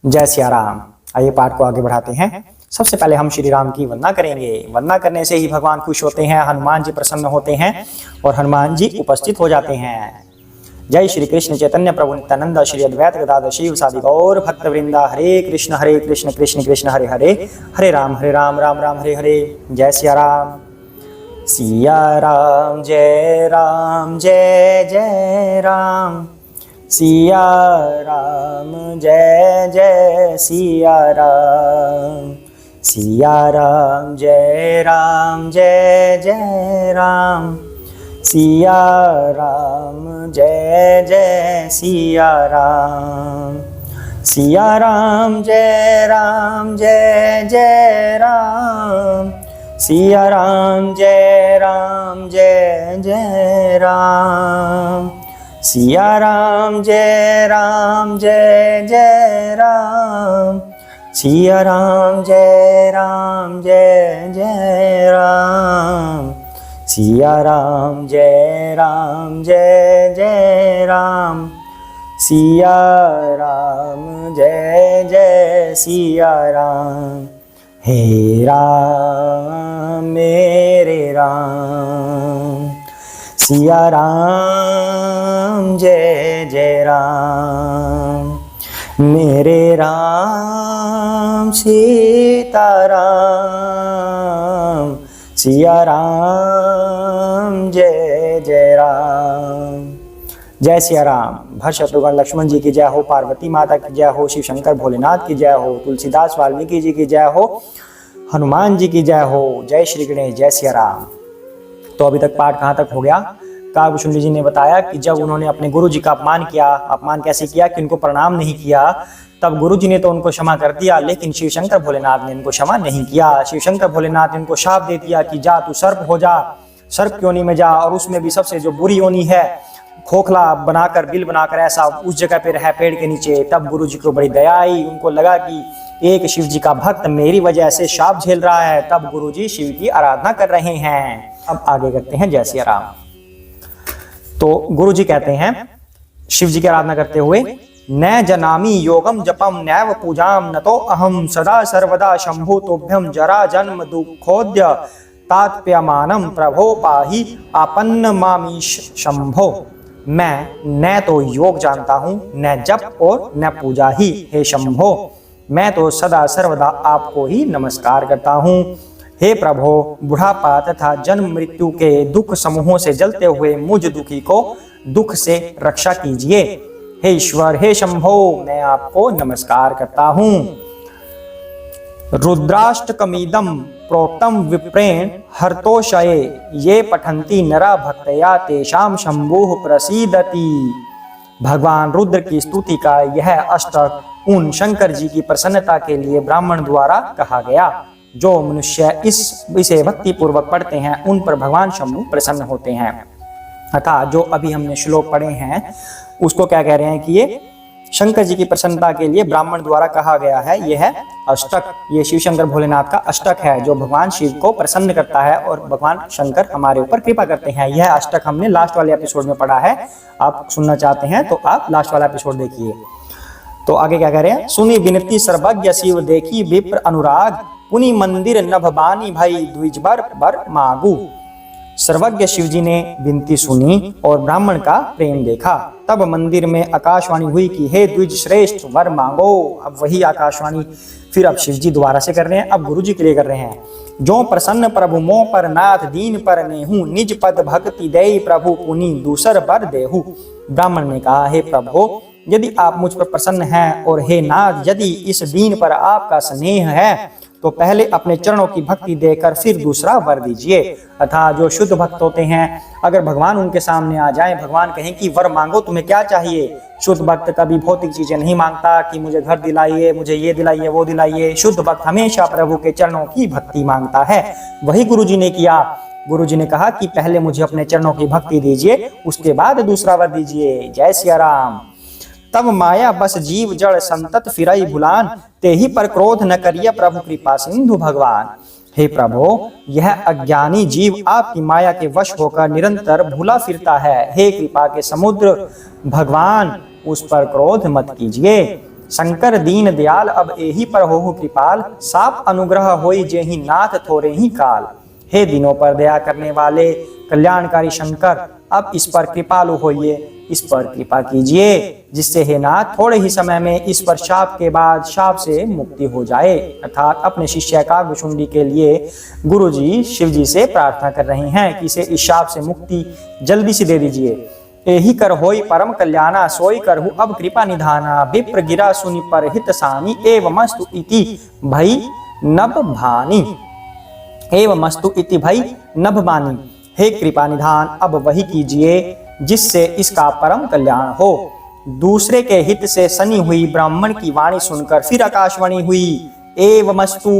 जय सिया राम। आइए पाठ को आगे बढ़ाते हैं। सबसे पहले हम श्री राम की वंदना करेंगे। वंदना करने से ही भगवान खुश होते हैं, हनुमान जी प्रसन्न होते हैं और हनुमान जी उपस्थित हो जाते हैं। जय श्री कृष्ण चैतन्य प्रभु नित्यानंद श्री अद्वैत गदाधर शिव सादि गौर भक्त वृंदा। हरे कृष्ण कृष्ण कृष्ण हरे हरे, हरे राम राम राम हरे हरे। जय सिया राम। सिया राम जय जय राम। सिया राम जय जय सिया राम। सिया राम जय जय राम। सिया राम जय जय सिया राम। सिया राम जय जय राम। सिया राम जय जय राम। सिया राम जय जय राम। सिया राम जय जय राम। सिया राम जय जय राम। सिया राम जय जय सिया राम। हे राम मेरे राम। सिया राम जय जय राम। मेरे राम सीता राम। सिया राम जय जय राम। जय सिया राम। भरत शत्रुघ्न लक्ष्मण जी की जय हो, पार्वती माता की जय हो, शिव शंकर भोलेनाथ की जय हो, तुलसीदास वाल्मीकि जी की जय हो, हनुमान जी की जय हो। जय श्री गणेश। जय सिया राम। तो अभी तक पाठ कहाँ तक हो गया? काकभूषुंडी जी ने बताया कि जब उन्होंने अपने गुरु जी का अपमान किया, अपमान कैसे किया कि उनको प्रणाम नहीं किया, तब गुरु जी ने तो उनको क्षमा कर दिया, लेकिन शिव शंकर भोलेनाथ ने इनको क्षमा नहीं किया। शिव शंकर भोलेनाथ ने इनको शाप दे दिया कि जा तू सर्प हो जा, सर्प योनि में जा, और उसमें भी सबसे जो बुरी योनि है, खोखला बनाकर, बिल बनाकर ऐसा उस जगह पे रहा पेड़ के नीचे। तब गुरु जी को बड़ी दया आई, उनको लगा कि एक शिव जी का भक्त मेरी वजह से शाप झेल रहा है। तब गुरु जी शिव की आराधना कर रहे हैं। अब आगे करते हैं। जय सिया राम। तो गुरु जी कहते हैं शिव जी की आराधना करते हुए, न जनामि योगम जपम नैव पूजाम न तो अहम सदा सर्वदा शंभु तुभ्यम जरा जन्म दुखोद्य तात्प्यमानम प्रभो पाहि आपन्न मामीश शंभो। मैं न तो योग जानता हूँ, न जप और न पूजा ही, हे शंभो मैं तो सदा सर्वदा आपको ही नमस्कार करता हूँ। हे प्रभो, बुढ़ापा तथा जन्म मृत्यु के दुख समूहों से जलते हुए मुझ दुखी को दुख से रक्षा कीजिए। हे ईश्वर, हे शंभो मैं आपको नमस्कार करता हूँ। रुद्राष्टकमीदम प्रोक्तम विप्रेण हर्तोषये ये पठन्ति नरा भक्तया तेषाम शंभुः प्रसीदति। भगवान रुद्र की स्तुति का यह अष्टक उन शंकर जी की प्रसन्नता के लिए ब्राह्मण द्वारा कहा गया। जो मनुष्य इसे भक्ति पूर्वक पढ़ते हैं उन पर भगवान शंभु प्रसन्न होते हैं। अर्थात जो अभी हमने श्लोक पढ़े हैं उसको क्या कह रहे हैं कि ये शंकर जी की प्रसन्नता के लिए ब्राह्मण द्वारा कहा गया है। यह है अष्टक, ये शिव शंकर भोलेनाथ का अष्टक है जो भगवान शिव को प्रसन्न करता है और भगवान शंकर हमारे ऊपर कृपा करते हैं। यह अष्टक हमने लास्ट वाले एपिसोड में पढ़ा है। आप सुनना चाहते हैं तो आप लास्ट वाला एपिसोड देखिए। तो आगे क्या कह रहे हैं? सुनी विनती सर्वज्ञ शिव देखी विप्र अनुराग, पुनि मंदिर नभ बानी भाई द्विज बर मागू। सर्वज्ञ शिव जी ने विनती सुनी और ब्राह्मण का प्रेम देखा। तब मंदिर में आकाशवाणी हुई कि हे द्विज श्रेष्ठ वर मांगो। अब वही आकाशवाणी फिर अब शिव जी द्वारा से कर रहे हैं, अब गुरु जी के लिए कर रहे हैं। जो प्रसन्न प्रभु मोह पर नाथ दीन पर नेहू, निज पद भक्ति दे प्रभु पुनि दूसर बर देहू। ब्राह्मण ने कहा, हे प्रभु, यदि आप मुझ पर प्रसन्न हैं और हे नाथ, यदि इस दीन पर आपका स्नेह है तो पहले अपने चरणों की भक्ति देकर फिर दूसरा वर दीजिए। अर्थात जो शुद्ध भक्त होते हैं, अगर भगवान उनके सामने आ जाए, भगवान कहें कि वर मांगो, तुम्हें क्या चाहिए। शुद्ध भक्त कभी भौतिक चीजें नहीं मांगता कि मुझे घर दिलाइए, मुझे ये दिलाइए, वो दिलाइए। शुद्ध भक्त हमेशा प्रभु के चरणों की भक्ति मांगता है। वही गुरु जी ने किया। गुरु जी ने कहा कि पहले मुझे अपने चरणों की भक्ति दीजिए, उसके बाद दूसरा वर दीजिए। जय सिया राम। तब माया बस जीव जड़ संतत फिरई भुलान, तेहि पर क्रोध न करिए प्रभु कृपा सिंधु भगवान। हे प्रभु, यह अज्ञानी जीव आपकी माया के वश होकर निरंतर भूला फिरता है। हे कृपा के समुद्र भगवान, उस पर क्रोध मत कीजिए। शंकर दीन दयाल अब एही पर होहु कृपाल, साप अनुग्रह होई जेहि नाथ थोरे ही काल। हे दिनों पर दया करने वाले कल्याणकारी शंकर, अब इस पर कृपालु होइए, इस पर कृपा कीजिए, जिससे हे नाथ थोड़े ही समय में इस पर शाप के बाद शाप से मुक्ति हो जाए। अर्थात अपने शिष्य काकभुशुंडी के लिए गुरु जी शिव जी से प्रार्थना कर रहे हैं कि इसे इस शाप से मुक्ति जल्दी से दे दीजिए। एही कर होई परम कल्याणा, सोई करहु अब कृपा निधाना। विप्र गिरा सुनि पर हित सानी, एवमस्तु इति भई नभ भानी। एवमस्तु इति भई नभ बानी। हे कृपा निधान, अब वही कीजिए जिससे इसका परम कल्याण हो। दूसरे के हित से सनी हुई ब्राह्मण की वाणी सुनकर फिर आकाशवाणी हुई, एवमस्तु,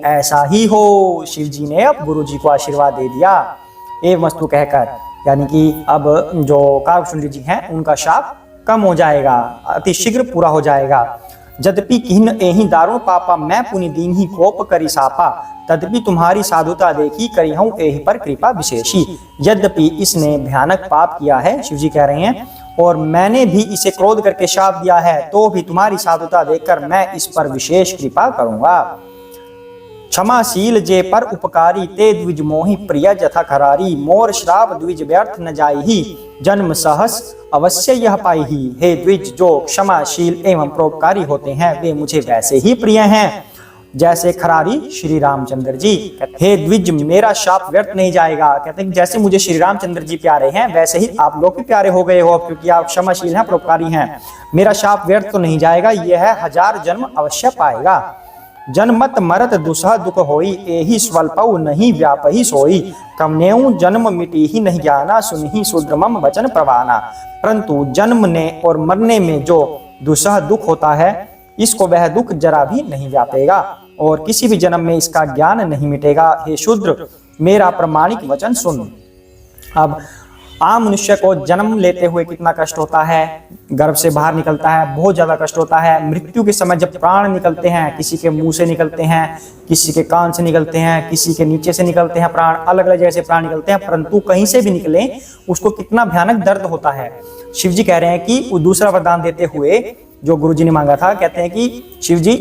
ऐसा ही हो। शिव जी ने अब गुरु जी को आशीर्वाद दे दिया एवमस्तु कहकर, यानी कि अब जो काकभुशुंडी जी हैं उनका शाप कम हो जाएगा, अति शीघ्र पूरा हो जाएगा। यद्यपि किन्ह एहि दारुण पापा, मैं पुनि दीन ही कोप करी सापा। तद्यपि तुम्हारी साधुता देखी, करी हूं एहि पर कृपा विशेषी। यद्यपि इसने भयानक पाप किया है, शिव जी कह रहे हैं, और मैंने भी इसे क्रोध करके शाप दिया है, तो भी तुम्हारी साधुता देखकर मैं इस पर विशेष कृपा करूंगा। क्षमाशील जे पर उपकारी, ते द्विज मोहि प्रिय जथा खरारी। मोर श्राप द्विज व्यर्थ न जाई, जन्म सहस अवश्य यह पाई ही। हे द्विज, जो क्षमाशील एवं परोपकारी होते हैं वे मुझे वैसे ही प्रिय हैं जैसे खरारी श्री रामचंद्र जी। हे द्विज, मेरा शाप व्यर्थ नहीं जाएगा। कहते हैं जैसे मुझे श्री रामचंद्र जी प्यारे हैं वैसे ही आप लोग भी प्यारे हो गए हो, क्योंकि आप क्षमाशील हैं, परोपकारी हैं। मेरा शाप व्यर्थ तो नहीं जाएगा, यह है 1000 जन्म अवश्य पाएगा। जन्मत मरत दुसह दुख होई, एहि स्वल्पौ नहीं व्यापहि सोई। कमनेउ जन्म मिटी ही नहीं जाना, सुनहि शूद्रमम वचन प्रवाना। परंतु जन्मने और मरने में जो दुसह दुख होता है, इसको वह दुख जरा भी नहीं व्यापेगा और किसी भी जन्म में इसका ज्ञान नहीं मिटेगा। हे शूद्र, मेरा प्रमाणिक वचन सुन। अब आम मनुष्य को जन्म लेते हुए कितना कष्ट होता है, गर्भ से बाहर निकलता है, बहुत ज्यादा कष्ट होता है। मृत्यु के समय जब प्राण निकलते हैं, किसी के मुंह से निकलते हैं, किसी के कान से निकलते हैं, किसी के नीचे से निकलते हैं प्राण, अलग अलग जगह से प्राण निकलते हैं, परंतु कहीं से भी निकले उसको कितना भयानक दर्द होता है। शिव जी कह रहे हैं कि वो दूसरा वरदान देते हुए जो गुरु जी ने मांगा था, कहते हैं कि शिव जी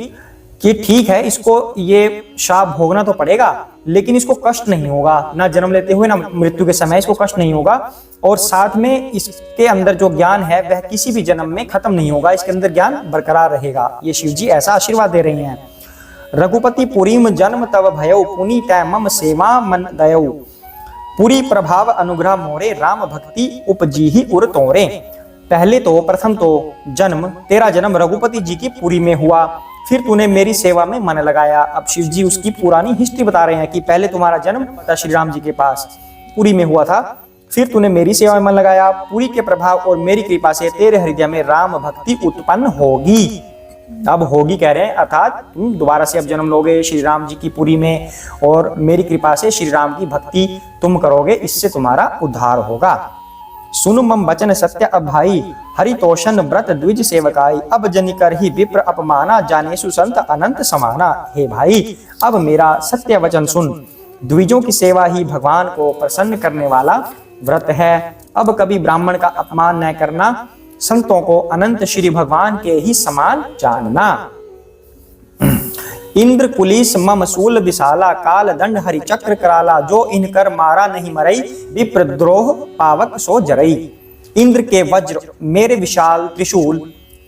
कि ठीक है, इसको ये शाप भोगना तो पड़ेगा, लेकिन इसको कष्ट नहीं होगा, ना जन्म लेते हुए ना मृत्यु के समय इसको कष्ट नहीं होगा, और साथ में इसके अंदर जो ज्ञान है वह किसी भी जन्म में खत्म नहीं होगा, इसके अंदर ज्ञान बरकरार रहेगा। ये शिव जी ऐसा आशीर्वाद दे रहे हैं। रघुपति पुरीम जन्म तव भयउ, पुनि तै मम सेवा मन दयउ। पुरी प्रभाव अनुग्रह मोरे, राम भक्ति उपजी ही उर तोरे। पहले तो प्रथम तो जन्म, तेरा जन्म रघुपति जी की पुरी में हुआ, फिर तूने मेरी सेवा में मन लगाया। अब शिव जी उसकी पुरानी हिस्ट्री बता रहे हैं कि पहले तुम्हारा जन्म श्री राम जी के पास पुरी में हुआ था, फिर तूने मेरी सेवा में मन लगाया। पुरी के प्रभाव और मेरी कृपा से तेरे हृदय में राम भक्ति उत्पन्न होगी। अब होगी कह रहे हैं, अर्थात तुम दोबारा से अब जन्म लोगे श्री राम जी की पुरी में, और मेरी कृपा से श्री राम की भक्ति तुम करोगे, इससे तुम्हारा उद्धार होगा। सुनु मम वचन सत्य अब भाई, हरितोषण व्रत द्विज सेवकाई। अब जनि कर ही विप्र अपमाना, जानेसु संत अनंत समाना। हे भाई, अब मेरा सत्य वचन सुन। द्विजों की सेवा ही भगवान को प्रसन्न करने वाला व्रत है। अब कभी ब्राह्मण का अपमान न करना, संतों को अनंत श्री भगवान के ही समान जानना। इंद्र कुलीस मम शूल विशाला, काल दंड हरि चक्र कराला। जो इनकर मारा नहीं मरई, विप्रद्रोह पावक सो जरई। इंद्र के वज्र, मेरे विशाल त्रिशूल,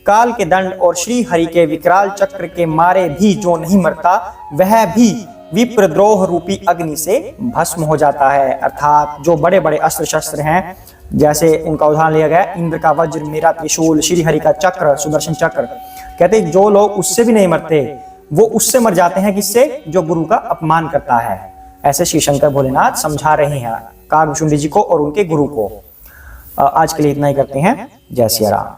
काल के दंड और श्री हरि के विकराल चक्र के मारे भी जो नहीं मरता, वह भी विप्रद्रोह रूपी अग्नि से भस्म हो जाता है। अर्थात जो बड़े बड़े अस्त्र शस्त्र हैं, जैसे उनका उदाहरण लिया गया, इंद्र का वज्र, मेरा त्रिशूल, श्री हरि का चक्र, सुदर्शन चक्र, कहते जो लोग उससे भी नहीं मरते वो उससे मर जाते हैं, किससे? जो गुरु का अपमान करता है। ऐसे श्री शंकर भोलेनाथ समझा रहे हैं काकभुशुंडी जी को और उनके गुरु को। आज के लिए इतना ही करते हैं। जय सिया राम।